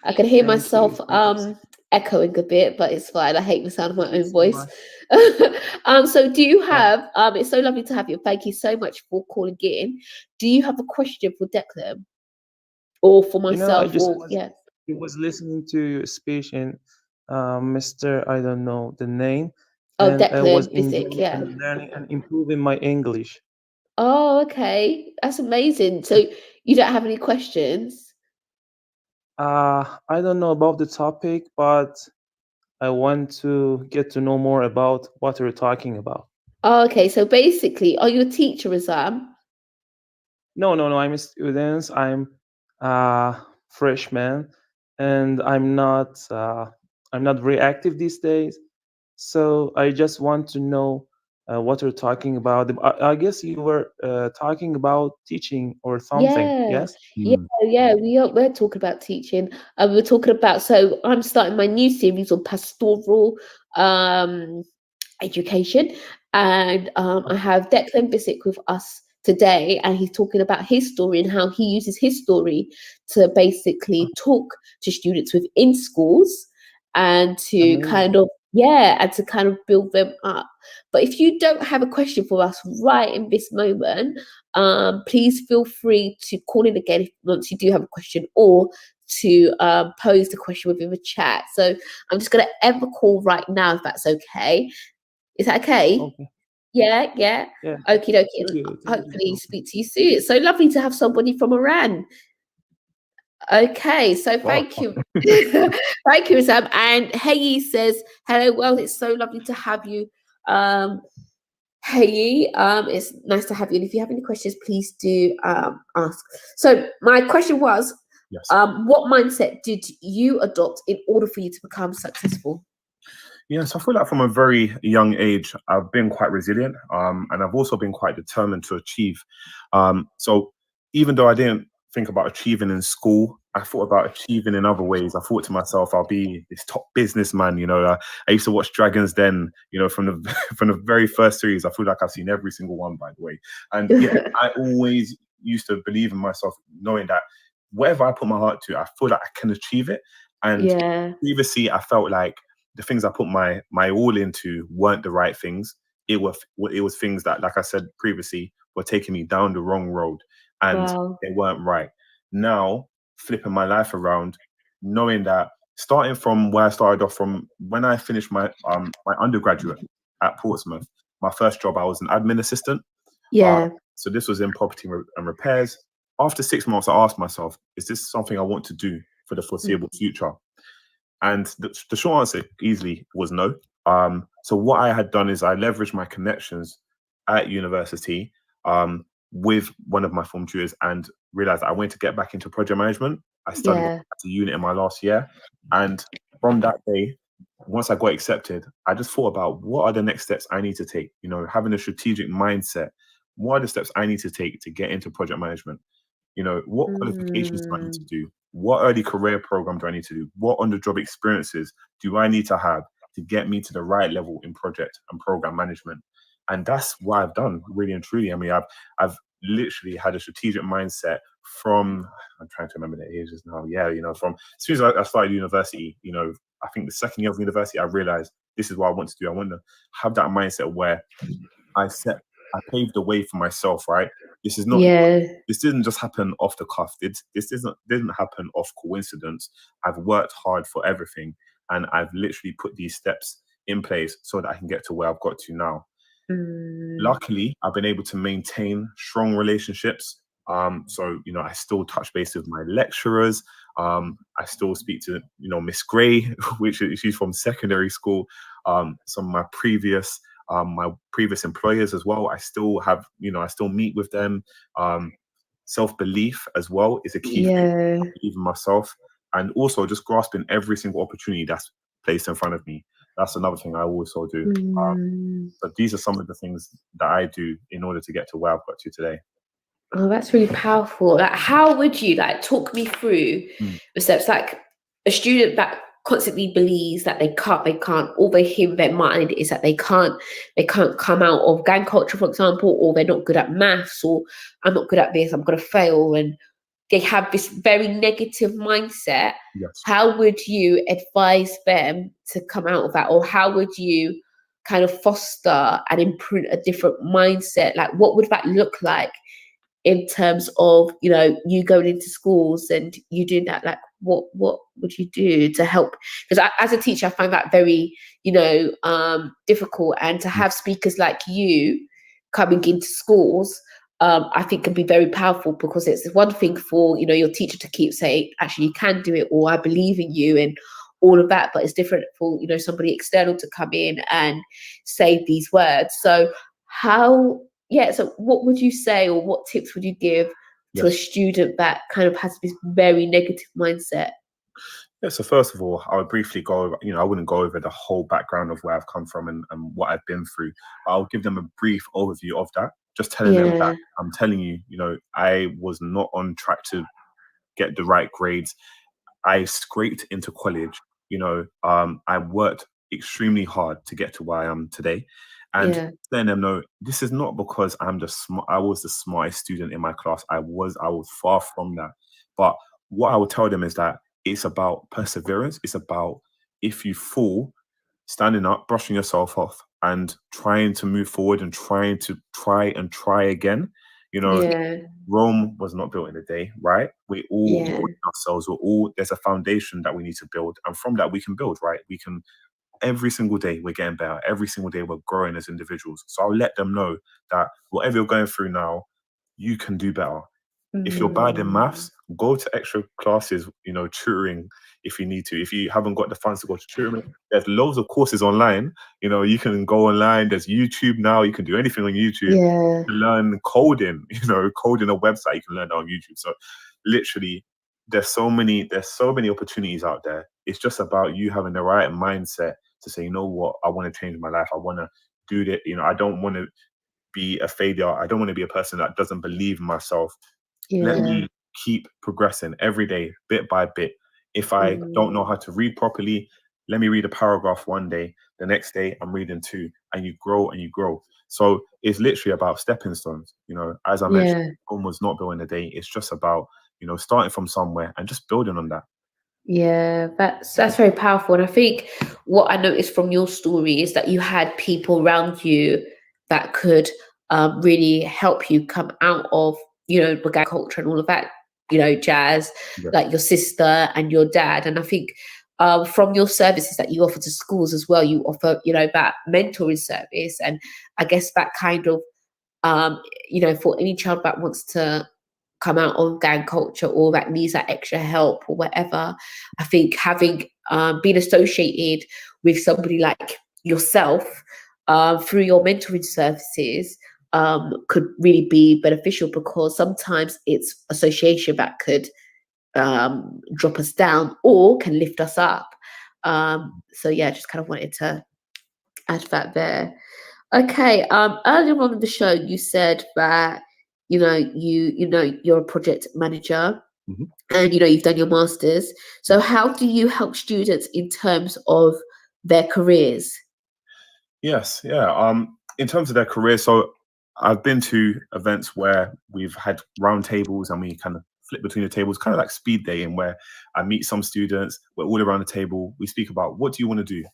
S1: I can hear
S3: Thank you,
S1: myself
S3: thank you,
S1: echoing a bit, but it's fine. I hate the sound of my
S3: thank you
S1: own
S3: so
S1: voice.
S3: much.
S1: So do you
S3: Uh,
S1: have it's so lovely to have you. Thank you so much for calling in. Do you have a question for Declan or for
S3: I
S1: myself,
S3: just
S1: or
S3: was
S1: yeah?
S3: I was listening to your speech and Mr. I don't know the name,
S1: Oh,
S3: and I was
S1: Declan Visick,
S3: enjoying
S1: yeah.
S3: and learning and improving my English.
S1: Oh, okay. That's amazing. So you don't have any questions?
S3: I don't know about the topic, but I want to get to know more about what you're talking about.
S1: Oh, okay. So basically, are you a teacher, Azam?
S3: No, no, no. I'm a student. I'm a freshman, and I'm not very active these days. So I just want to know what you're talking about. I guess you were talking about teaching or something.
S1: Yeah,
S3: Yes.
S1: yeah, yeah. We're talking about teaching. We're talking about. So I'm starting my new series on pastoral um, education, and I have Declan Bissick with us today, and he's talking about his story and how he uses his story to basically talk to students within schools and to kind
S3: Amazing.
S1: of and to kind of build them up. But if you don't have a question for us right in this moment, please feel free to call in again once you do have a question, or to pose the question within the chat. So I'm just going to end the call right now, if that's okay. Is that okay?
S3: Okay.
S1: Yeah, yeah.
S3: Yeah.
S1: Okie dokie.
S3: Too
S1: And
S3: good.
S1: hopefully speak to you soon. It's so lovely to have somebody from Iran. Okay, so
S2: Wow.
S1: thank you. Thank you, Sam. And Heyi says, hello, well, it's so lovely to have you. Heyi, it's nice to have you. And if you have any questions, please do ask. So my question was,
S2: Yes.
S1: what mindset did you adopt in order for you to become successful?
S2: Yes, I feel like from a very young age, I've been quite resilient, and I've also been quite determined to achieve. So even though I didn't think about achieving in school, I thought about achieving in other ways. I thought to myself, I'll be this top businessman. I used to watch Dragons Den, from the from the very first series. I feel like I've seen every single one, by the way. And yeah, I always used to believe in myself, knowing that whatever I put my heart to, I feel like I can achieve it. And
S1: Yeah.
S2: previously, I felt like the things I put my all into weren't the right things. It was things that, like I said previously, were taking me down the wrong road, and
S1: Wow.
S2: they weren't right. Now, flipping my life around, knowing that starting from where I started off from when I finished my undergraduate at Portsmouth, my first job, I was an admin assistant. Uh,
S1: Yeah.
S2: so this was in property and repairs. After 6 months, I asked myself, is this something I want to do for the foreseeable future? And the short answer easily was no. So what I had done is I leveraged my connections at university, with one of my form tutors, and realized I wanted to get back into project management. I studied
S1: Yeah.
S2: as a unit in my last year. And from that day, once I got accepted, I just thought about what are the next steps I need to take, having a strategic mindset. What are the steps I need to take to get into project management? What qualifications do I need
S1: Mm.
S2: to do? What early career program do I need to do? What on-the-job experiences do I need to have to get me to the right level in project and program management? And that's what I've done, really and truly. I mean, I've literally had a strategic mindset from, I'm trying to remember the ages now. Yeah, from as soon as I started university, I think the second year of university, I realized this is what I want to do. I want to have that mindset where I paved the way for myself, right? This is not
S1: Yeah.
S2: this didn't just happen off the cuff. This didn't happen off coincidence. I've worked hard for everything, and I've literally put these steps in place so that I can get to where I've got to now.
S1: Mm.
S2: Luckily, I've been able to maintain strong relationships. So I still touch base with my lecturers. I still speak to Miss Gray, she's from secondary school. Some of my previous employers as well. I still meet with them. Self-belief as well is a key thing.
S1: Yeah.
S2: I believe in myself, and also just grasping every single opportunity that's placed in front of me. That's another thing I also do.
S1: Mm.
S2: But these are some of the things that I do in order to get to where I've got to today.
S1: Oh, that's really powerful. Like, how would you talk me through the steps? Like a student that constantly believes that they can't, all they hear in their mind is that they can't come out of gang culture, for example, or they're not good at maths, or I'm not good at this, I'm gonna fail, and they have this very negative mindset.
S2: Yes.
S1: How would you advise them to come out of that, or how would you kind of foster and imprint a different mindset? Like, what would that look like in terms of you going into schools and you doing that? Like, what would you do to help? Because as a teacher, I find that very difficult, and to have speakers like you coming into schools, I think can be very powerful, because it's one thing for your teacher to keep saying, actually, you can do it, or I believe in you, and all of that, but it's different for somebody external to come in and say these words. So so what would you say, or what tips would you give to a student that kind of has this very negative mindset?
S2: Yeah, so first of all, I would briefly go over, I wouldn't go over the whole background of where I've come from and what I've been through, but I'll give them a brief overview of that, just telling them that
S1: Yeah,
S2: I'm telling you, I was not on track to get the right grades. I scraped into college. I worked extremely hard to get to where I am today, and
S1: yeah,
S2: letting them know this is not because I was the smartest student in my class. I was far from that. But what I would tell them is that it's about perseverance. It's about, if you fall, standing up, brushing yourself off, and trying to move forward and try again. You know,
S1: yeah,
S2: Rome was not built in a day, right? We all know
S1: yeah,
S2: it ourselves. There's a foundation that we need to build. And from that, we can build, right? Every single day, we're getting better. Every single day, we're growing as individuals. So I'll let them know that whatever you're going through now, you can do better. If you're bad in maths, go to extra classes, tutoring if you need to. If you haven't got the funds to go to tutoring, there's loads of courses online. You can go online. There's YouTube now. You can do anything on YouTube.
S1: yeah,
S2: To learn coding, coding a website, you can learn that on YouTube. So literally, there's so many opportunities out there. It's just about you having the right mindset to say, you know what, I want to change my life. I want to do that. I don't want to be a failure. I don't want to be a person that doesn't believe in myself. Let
S1: yeah.
S2: me keep progressing every day, bit by bit. If I don't know
S1: Mm,
S2: how to read properly, let me read a paragraph one day. The next day, I'm reading two, and you grow and you grow. So it's literally about stepping stones. As I mentioned,
S1: yeah.
S2: Rome was not built in a day. It's just about, starting from somewhere and just building on that.
S1: Yeah, that's very powerful. And I think what I noticed from your story is that you had people around you that could really help you come out of, the gang culture and all of that, jazz,
S2: Yeah.
S1: like your sister and your dad. And I think from your services that you offer to schools as well, you offer, that mentoring service. And I guess that kind of, for any child that wants to come out of gang culture or that needs that extra help or whatever, I think having been associated with somebody like yourself through your mentoring services could really be beneficial, because sometimes it's association that could drop us down or can lift us up. So yeah, just kind of wanted to add that there. Okay. Earlier on in the show, you said that you're a project manager,
S2: Mhm.
S1: and you've done your masters. So how do you help students in terms of their careers?
S2: Yes, yeah. In terms of their career, so I've been to events where we've had round tables and we kind of flip between the tables, kind of like speed dating, where I meet some students, we're all around the table, we speak about, what do you want to do?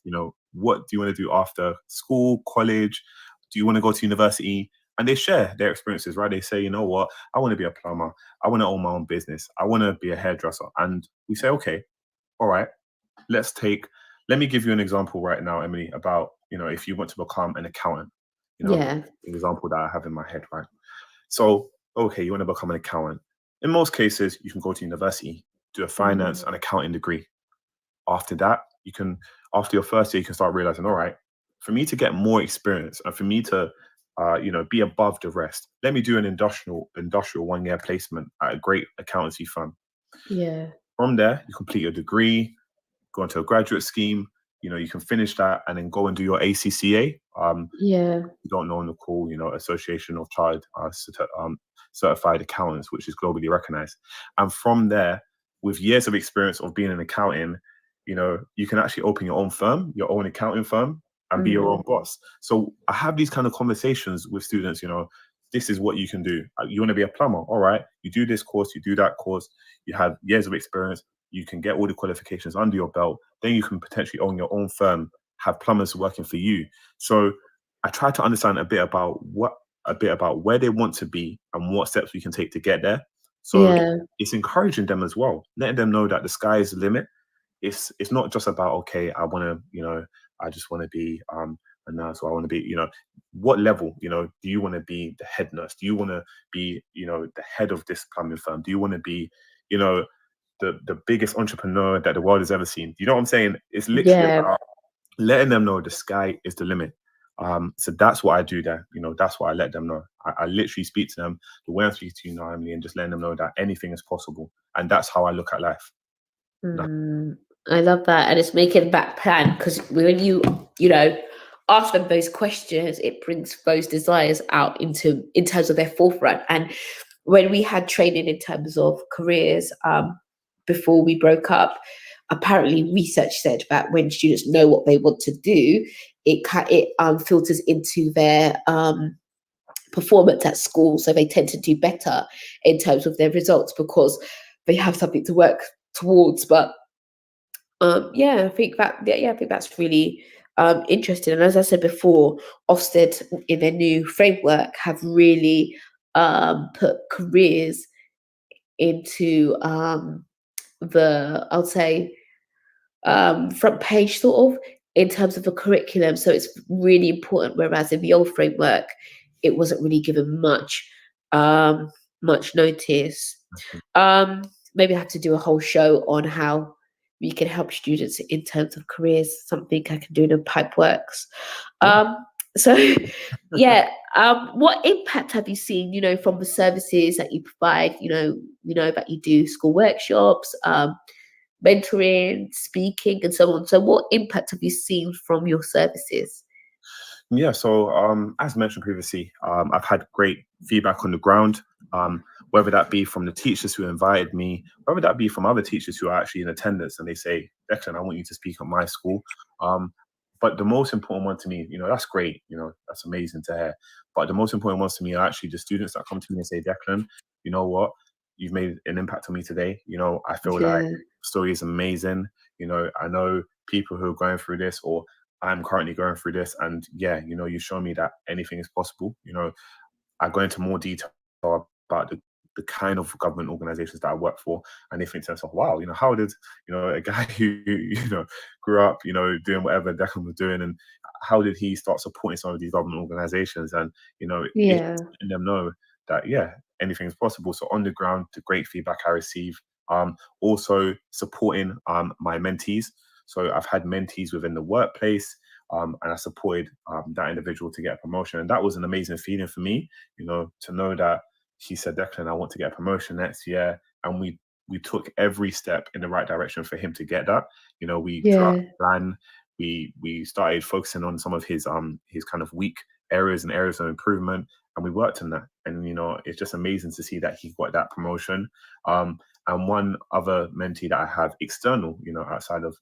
S2: What do you want to do after school, college? Do you want to go to university? And they share their experiences, right? They say, you know what, I want to be a plumber, I want to own my own business, I want to be a hairdresser. And we say, okay, all right, let's take let me give you an example right now, Emily, about, if you want to become an accountant,
S1: Yeah.
S2: example that I have in my head, right? So, okay, you want to become an accountant. In most cases, you can go to university, do a finance
S1: Mm,
S2: and accounting degree. After that, after your first year, you can start realizing, all right, for me to get more experience and for me to, be above the rest, let me do an industrial 1 year placement at a great accountancy firm.
S1: yeah.
S2: From there, you complete your degree, go into a graduate scheme. You can finish that and then go and do your ACCA.
S1: Yeah.
S2: You don't know on the call, Association of Certified Accountants, which is globally recognized. And from there, with years of experience of being in accounting, you can actually open your own firm, your own accounting firm, and be your own
S1: Mm,
S2: boss. So I have these kind of conversations with students. This is what you can do. You want to be a plumber, all right? You do this course, you do that course. You have years of experience. You can get all the qualifications under your belt. Then you can potentially own your own firm, have plumbers working for you. So I try to understand a bit about where they want to be and what steps we can take to get there. So
S1: yeah.
S2: it's encouraging them as well, letting them know that the sky is the limit. It's not just about, okay, I just want to be a nurse, or I want to be, what level, do you want to be the head nurse? Do you want to be, the head of this plumbing firm? Do you want to be, you know, the biggest entrepreneur that the world has ever seen? You know what I'm saying? It's literally
S1: Yeah.
S2: about letting them know the sky is the limit. So that's what I do there. That's what I let them know. I literally speak to them the way I'm speaking to you now, Emily, and just letting them know that anything is possible. And that's how I look at life.
S1: I love that, and it's making that plan, because when you ask them those questions, it brings those desires out in terms of their forefront. And when we had training in terms of careers, before we broke up, apparently research said that when students know what they want to do, it filters into their performance at school, so they tend to do better in terms of their results because they have something to work towards. But I think that's really interesting. And as I said before, Ofsted in their new framework have really put careers into I'll say front page sort of in terms of the curriculum. So it's really important. Whereas in the old framework, it wasn't really given much notice. Maybe I have to do a whole show on how we can help students in terms of careers. Something I can do in Pipeworks. So yeah, what impact have you seen, from the services that you provide, that you do school workshops, mentoring, speaking, and so on. So what impact have you seen from your services?
S2: Yeah, so as mentioned previously, I've had great feedback on the ground, whether that be from the teachers who invited me, whether that be from other teachers who are actually in attendance and they say, Declan, I want you to speak at my school. But the most important one to me, that's great, that's amazing to hear. But the most important ones to me are actually the students that come to me and say, Declan, you know what? You've made an impact on me today. I feel like the story is amazing. I know people who are going through this, or I'm currently going through this, and you show me that anything is possible. I go into more detail about the kind of government organizations that I work for, and they think to themselves, wow, how did a guy who grew up doing whatever Declan was doing, and how did he start supporting some of these government organizations? And it's letting them know that anything is possible. So on the ground, the great feedback I receive. Also supporting my mentees. So I've had mentees within the workplace, and I supported that individual to get a promotion. And that was an amazing feeling for me, to know that he said, Declan, I want to get a promotion next year. And we took every step in the right direction for him to get that. We drew up a plan. We started focusing on some of his kind of weak areas and areas of improvement, and we worked on that. And it's just amazing to see that he got that promotion. And one other mentee that I have external, outside of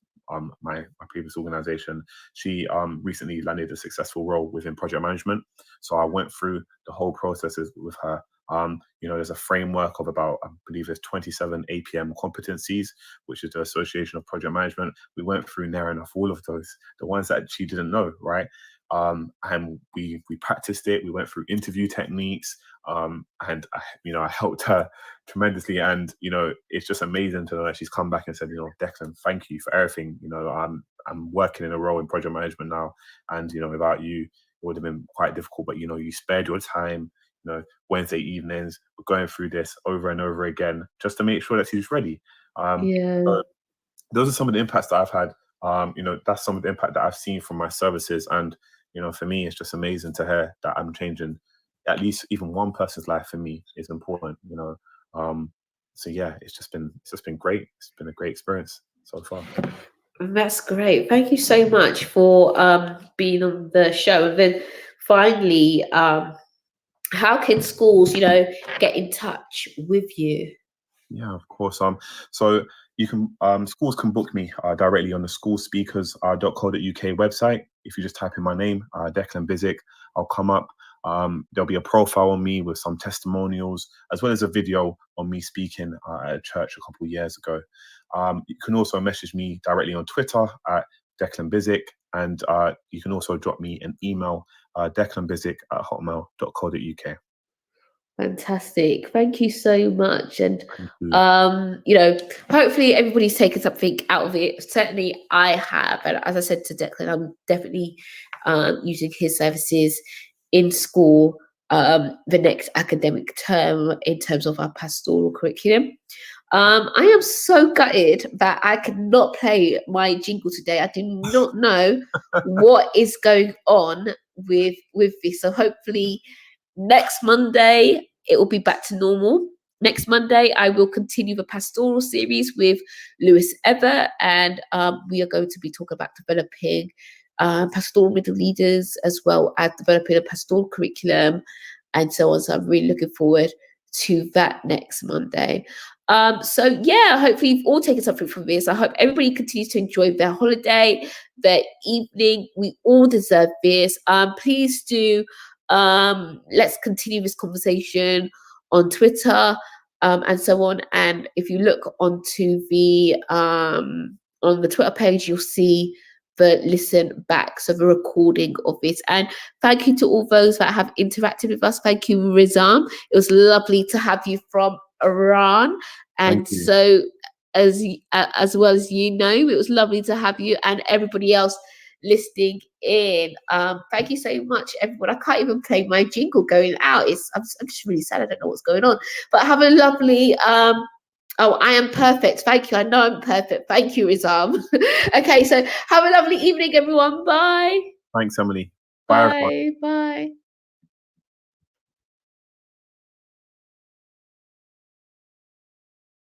S2: my previous organization, she recently landed a successful role within project management. So I went through the whole processes with her. There's a framework of about, I believe there's 27 APM competencies, which is the Association of Project Management. We went through near enough all of those, the ones that she didn't know, right? And we practiced it. We went through interview techniques, and I helped her tremendously. And it's just amazing to know that she's come back and said, Declan, thank you for everything. I'm working in a role in project management now, and without you, it would have been quite difficult. But you spared your time. Wednesday evenings, we're going through this over and over again just to make sure that she's ready. So those are some of the impacts that I've had. That's some of the impact that I've seen from my services. And for me, it's just amazing to hear that I'm changing at least even one person's life. For me is important. So it's just been great. It's been a great experience so far.
S1: That's great. Thank you so much for being on the show. And then finally, how can schools, get in touch with you?
S2: Yeah, of course. So you can schools can book me directly on the schoolspeakers.co.uk website. If you just type in my name, Declan Bizik, I'll come up. There'll be a profile on me with some testimonials, as well as a video on me speaking at a church a couple of years ago. You can also message me directly on Twitter at Declan Bizik, and you can also drop me an email, declanbizik@hotmail.co.uk.
S1: Fantastic. Thank you so much. And, hopefully everybody's taken something out of it. Certainly I have. And as I said to Declan, I'm definitely using his services in school the next academic term in terms of our pastoral curriculum. I am so gutted that I could not play my jingle today. I do not know what is going on with this. So hopefully next Monday it will be back to normal. next Monday, I will continue the pastoral series with Lewis Ever, and we are going to be talking about developing pastoral middle leaders, as well as developing a pastoral curriculum, and so on. So I'm really looking forward to that next Monday. So yeah, hopefully you've all taken something from this. I hope everybody continues to enjoy their holiday, their evening. We all deserve this. Please do let's continue this conversation on Twitter and so on. And if you look onto the on the Twitter page, you'll see the listen back, so the recording of it. And thank you to all those that have interacted with us. Thank you, Rizam. It was lovely to have you from Iran. And so as well as you know, it was lovely to have you and everybody else listening in. Thank you so much, everyone. I can't even play my jingle going out. I'm just really sad. I don't know what's going on. But have a lovely oh, I am perfect. Thank you. I know I'm perfect. Thank you, Rizam. Okay, so have a lovely evening, everyone. Bye.
S2: Thanks, Emily.
S1: Bye. Bye.